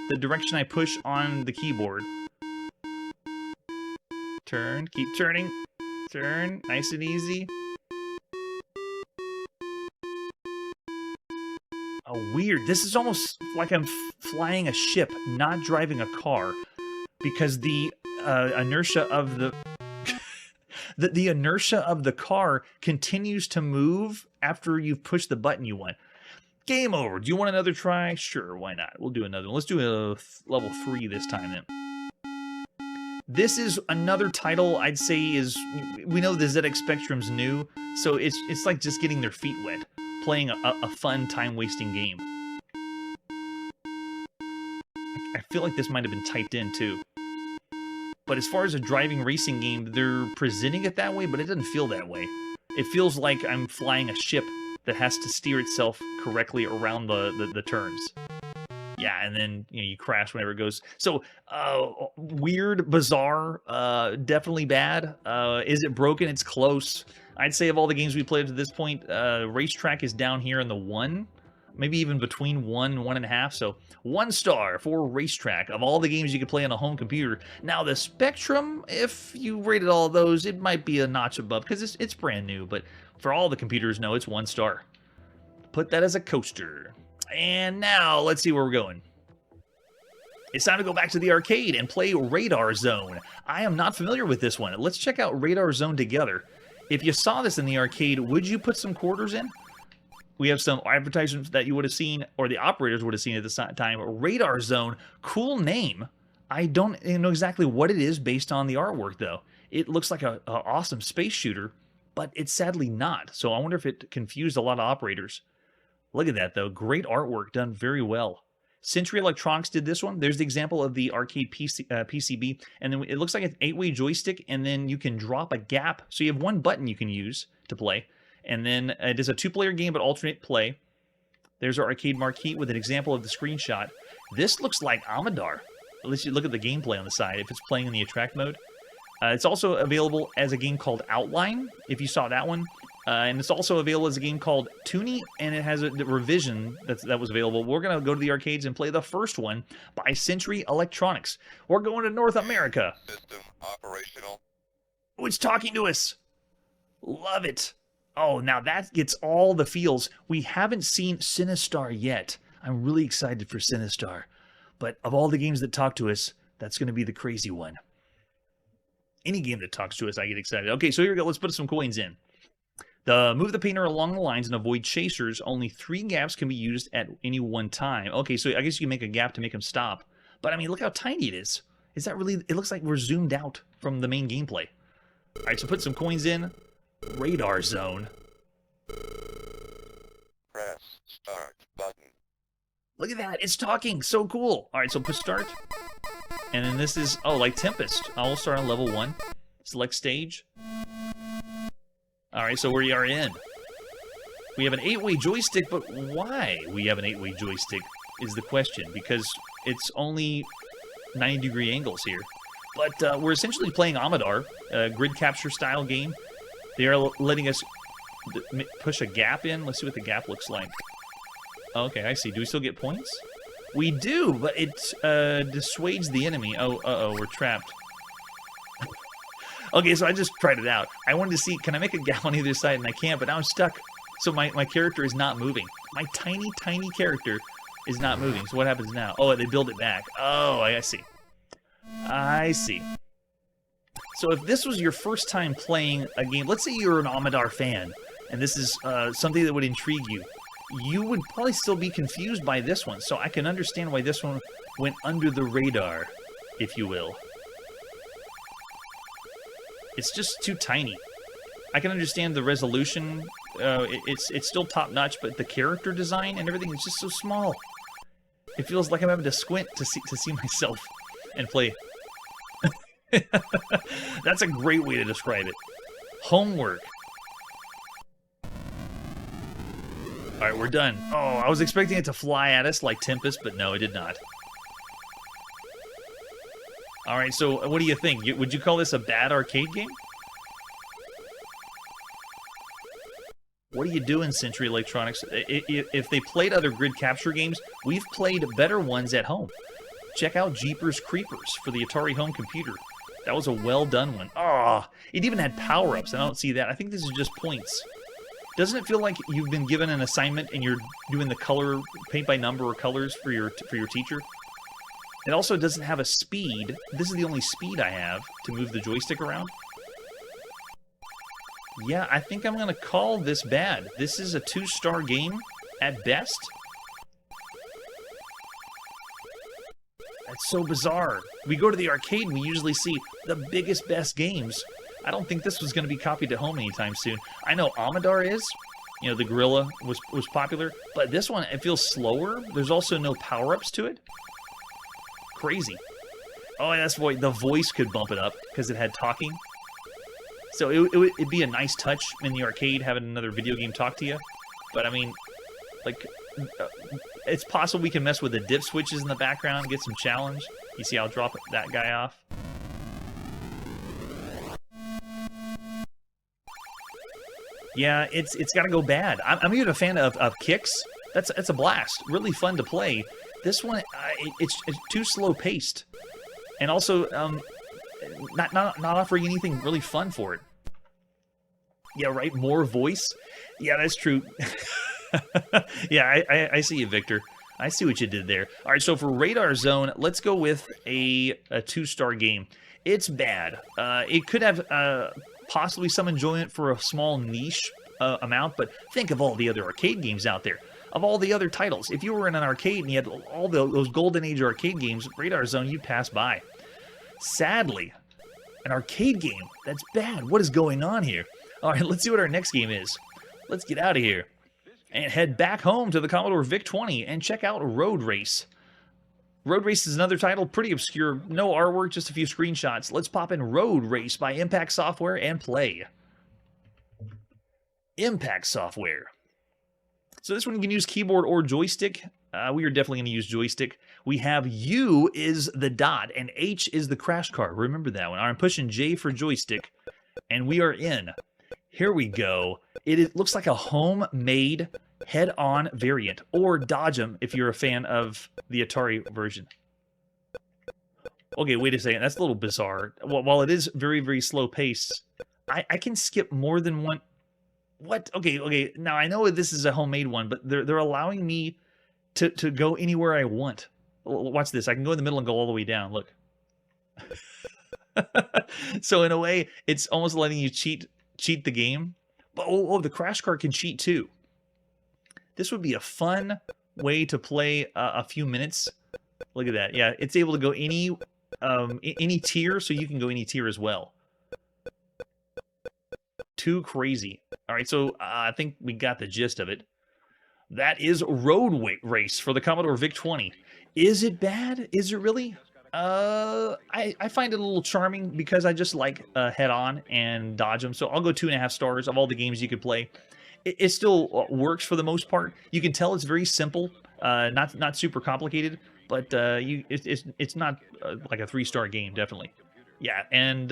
[SPEAKER 1] the direction I push on the keyboard. Turn, keep turning. Turn, nice and easy. Oh, weird. This is almost like I'm flying a ship, not driving a car. Because the inertia of the... The inertia of the car continues to move after you've pushed the button you want. Game over. Do you want another try? Sure, why not? We'll do another one. Let's do a level 3 this time then. This is another title I'd say is... We know the ZX Spectrum's new, so it's like just getting their feet wet. Playing a fun, time-wasting game. I feel like this might have been typed in, too. But as far as a driving racing game, they're presenting it that way, but it doesn't feel that way. It feels like I'm flying a ship that has to steer itself correctly around the turns. Yeah, and then you crash whenever it goes. So, weird, bizarre, definitely bad. Is it broken? It's close. I'd say of all the games we played to this point, Racetrack is down here in the 1. maybe even between 1 and 1.5. So 1 star for Racetrack of all the games you could play on a home computer. Now the Spectrum, if you rated all of those, it might be a notch above because it's brand new. But for all the computers, no, it's 1 star. Put that as a coaster. And now let's see where we're going. It's time to go back to the arcade and play Radar Zone. I am not familiar with this one. Let's check out Radar Zone together. If you saw this in the arcade, would you put some quarters in? We have some advertisements that you would have seen, or the operators would have seen at this time. Radar Zone, cool name. I don't know exactly what it is based on the artwork, though. It looks like an awesome space shooter, but it's sadly not. So I wonder if it confused a lot of operators. Look at that, though. Great artwork, done very well. Century Electronics did this one. There's the example of the arcade PCB, and then it looks like an 8-way joystick, and then you can drop a gap. So you have 1 button you can use to play, and then it is a 2-player game, but alternate play. There's our arcade marquee with an example of the screenshot. This looks like Commodore. At least you look at the gameplay on the side, if it's playing in the attract mode. It's also available as a game called Outline, if you saw that one. And it's also available as a game called Toonie, and it has a revision that was available. We're going to go to the arcades and play the first one by Century Electronics. We're going to North America.
[SPEAKER 5] System operational.
[SPEAKER 1] Oh, it's talking to us. Love it. Oh, now that gets all the feels. We haven't seen Sinistar yet. I'm really excited for Sinistar. But of all the games that talk to us, that's going to be the crazy one. Any game that talks to us, I get excited. Okay, so here we go. Let's put some coins in. Move the painter along the lines and avoid chasers. Only 3 gaps can be used at any one time. Okay, so I guess you can make a gap to make them stop. But, I mean, look how tiny it is. Is that really... It looks like we're zoomed out from the main gameplay. All right, so put some coins in. Radar Zone.
[SPEAKER 5] Press start button.
[SPEAKER 1] Look at that. It's talking. So cool. All right, so put start. And then this is... Oh, like Tempest. I'll start on level 1. Select stage. Alright, so we are in. We have an 8-way joystick, but why we have an 8-way joystick is the question, because it's only 90-degree angles here. But we're essentially playing Commodore, a grid capture style game. They are letting us push a gap in. Let's see what the gap looks like. Okay, I see. Do we still get points? We do, but it dissuades the enemy. Oh, uh-oh, we're trapped. Okay, so I just tried it out. I wanted to see, can I make a gap on either side? And I can't, but now I'm stuck. So my character is not moving. My tiny, tiny character is not moving. So what happens now? Oh, they build it back. Oh, I see. I see. So if this was your first time playing a game, let's say you're an Commodore fan, and this is something that would intrigue you, you would probably still be confused by this one. So I can understand why this one went under the radar, if you will. It's just too tiny. I can understand the resolution. It's still top-notch, but the character design and everything is just so small. It feels like I'm having to squint to see myself and play. That's a great way to describe it. Homework. All right, we're done. Oh, I was expecting it to fly at us like Tempest, but no, it did not. All right, so what do you think? Would you call this a bad arcade game? What are you doing, Century Electronics? If they played other grid capture games, we've played better ones at home. Check out Jeepers Creepers for the Atari home computer. That was a well-done one. Oh, it even had power-ups. I don't see that. I think this is just points. Doesn't it feel like you've been given an assignment and you're doing the color, paint by number or colors for your teacher? It also doesn't have a speed. This is the only speed I have to move the joystick around. Yeah, I think I'm going to call this bad. This is a 2-star game at best. That's so bizarre. We go to the arcade and we usually see the biggest, best games. I don't think this was going to be copied at home anytime soon. I know Commodore is. You know, the Gorilla was popular. But this one, it feels slower. There's also no power-ups to it. Crazy. Oh, that's why the voice could bump it up because it had talking. So it'd be a nice touch in the arcade having another video game talk to you. But I mean, like, it's possible we can mess with the dip switches in the background, get some challenge. You see, I'll drop that guy off. Yeah, it's got to go bad. I'm even a fan of kicks. That's a blast. Really fun to play. This one, it's too slow paced, and also not offering anything really fun for it. Yeah, right. More voice. Yeah, that's true. Yeah, I see you, Victor. I see what you did there. All right, so for Radar Zone, let's go with a 2-star game. It's bad. It could have possibly some enjoyment for a small niche amount, but think of all the other arcade games out there. Of all the other titles, if you were in an arcade and you had all those Golden Age arcade games, Radar Zone, you'd pass by. Sadly, an arcade game, that's bad. What is going on here? All right, let's see what our next game is. Let's get out of here and head back home to the Commodore VIC-20 and check out Roadrace. Roadrace is another title, pretty obscure, no artwork, just a few screenshots. Let's pop in Roadrace by Impact Software and play. Impact Software. So this one you can use keyboard or joystick. We are definitely going to use joystick. We have U is the dot and H is the crash card. Remember that one. I'm pushing J for joystick, and we are in. Here we go. It looks like a homemade head-on variant, or dodge 'em if you're a fan of the Atari version. Okay, wait a second. That's a little bizarre. While it is very, very slow paced, I can skip more than one. What? Okay. Now I know this is a homemade one, but they're allowing me to go anywhere I want. Watch this. I can go in the middle and go all the way down. Look. So in a way, it's almost letting you cheat the game. But the crash card can cheat too. This would be a fun way to play a few minutes. Look at that. Yeah, it's able to go any tier, so you can go any tier as well. Too crazy. All right, so I think we got the gist of it. That is Roadrace for the Commodore VIC-20. Is it bad? Is it really? I find it a little charming because I just like head-on and dodge them. So I'll go 2.5 stars of all the games you could play. It still works for the most part. You can tell it's very simple, not super complicated, but it's not like a 3-star game, definitely. Yeah, and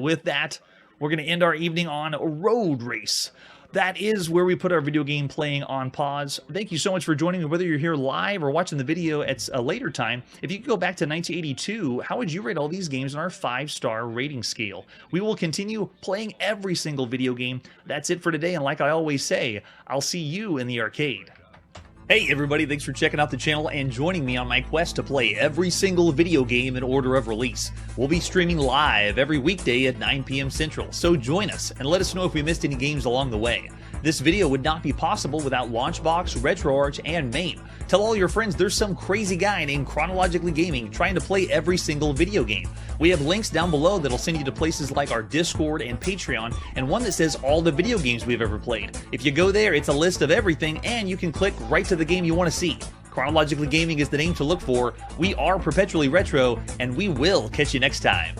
[SPEAKER 1] with that, we're going to end our evening on Roadrace. That is where we put our video game playing on pause. Thank you so much for joining me, whether you're here live or watching the video at a later time. If you could go back to 1982, how would you rate all these games on our 5-star rating scale? We will continue playing every single video game. That's it for today, and like I always say, I'll see you in the arcade. Hey everybody, thanks for checking out the channel and joining me on my quest to play every single video game in order of release. We'll be streaming live every weekday at 9 p.m. Central, so join us and let us know if we missed any games along the way. This video would not be possible without Launchbox, RetroArch, and MAME. Tell all your friends there's some crazy guy named Chronologically Gaming trying to play every single video game. We have links down below that'll send you to places like our Discord and Patreon, and one that says all the video games we've ever played. If you go there, it's a list of everything, and you can click right to the game you want to see. Chronologically Gaming is the name to look for. We are Perpetually Retro, and we will catch you next time.